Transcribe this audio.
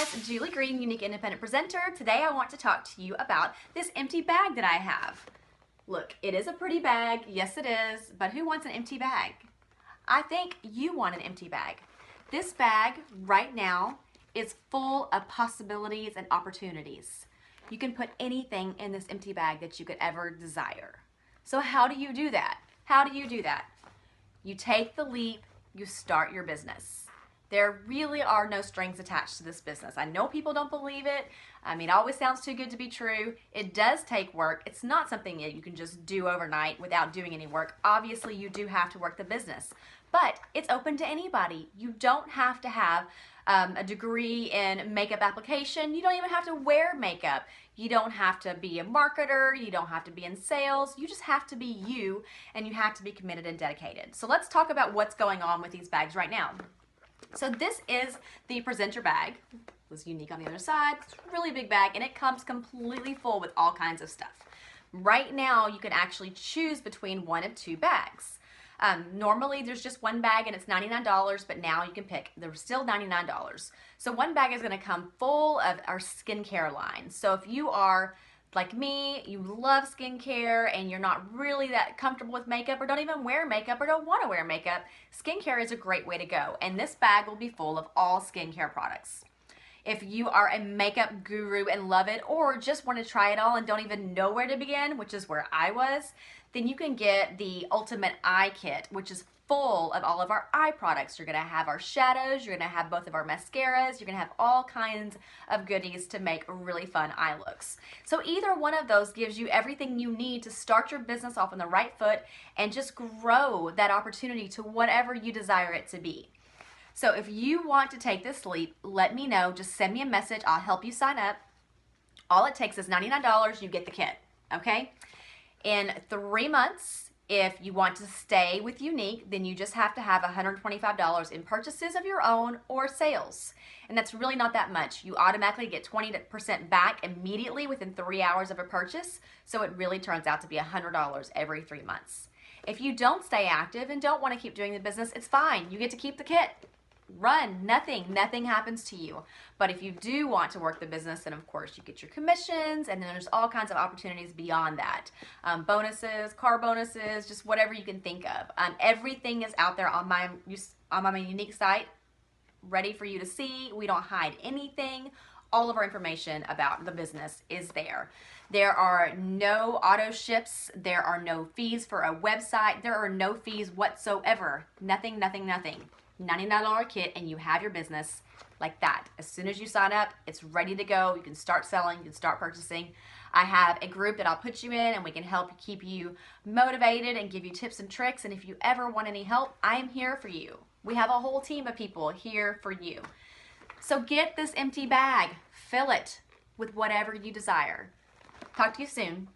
guys, Julie Green, Unique Independent Presenter. Today I want to talk to you about this empty bag that I have. Look, it is a pretty bag, yes it is, but who wants an empty bag? I think you want an empty bag. This bag right now is full of possibilities and opportunities. You can put anything in this empty bag that you could ever desire. So how do you do that? How do you do that? You take the leap, you start your business. There really are no strings attached to this business. I know people don't believe it. I mean, it always sounds too good to be true. It does take work. It's not something that you can just do overnight without doing any work. Obviously, you do have to work the business, but it's open to anybody. You don't have to have a degree in makeup application. You don't even have to wear makeup. You don't have to be a marketer. You don't have to be in sales. You just have to be you, and you have to be committed and dedicated. So let's talk about what's going on with these bags right now. So this is the presenter bag. It's unique on the other side. It's a really big bag, and it comes completely full with all kinds of stuff. Right now, you can actually choose between one of two bags. Normally, there's just one bag, and it's $99, but now you can pick. There's still $99. So one bag is going to come full of our skincare line. So if you are like me, you love skincare and you're not really that comfortable with makeup or don't even wear makeup or don't want to wear makeup, skincare is a great way to go. And this bag will be full of all skincare products. If you are a makeup guru and love it, or just want to try it all and don't even know where to begin, which is where I was, then you can get the Ultimate Eye Kit, which is full of all of our eye products. You're going to have our shadows, you're going to have both of our mascaras, you're going to have all kinds of goodies to make really fun eye looks. So either one of those gives you everything you need to start your business off on the right foot and just grow that opportunity to whatever you desire it to be. So if you want to take this leap, let me know. Just send me a message. I'll help you sign up. All it takes is $99. You get the kit, okay? In 3 months, if you want to stay with Unique, then you just have to have $125 in purchases of your own or sales. And that's really not that much. You automatically get 20% back immediately within 3 hours of a purchase. So it really turns out to be $100 every 3 months. If you don't stay active and don't want to keep doing the business, it's fine. You get to keep the kit. Run, nothing happens to you. But if you do want to work the business, then of course you get your commissions, and then there's all kinds of opportunities beyond that. Bonuses, car bonuses, just whatever you can think of. Everything is out there on my Unique site, ready for you to see. We don't hide anything. All of our information about the business is there. There are no auto ships. There are no fees for a website. There are no fees whatsoever. Nothing. $99 kit, and you have your business like that. As soon as you sign up, it's ready to go. You can start selling, you can start purchasing. I have a group that I'll put you in, and we can help keep you motivated and give you tips and tricks. And if you ever want any help, I am here for you. We have a whole team of people here for you. So get this empty bag, fill it with whatever you desire. Talk to you soon.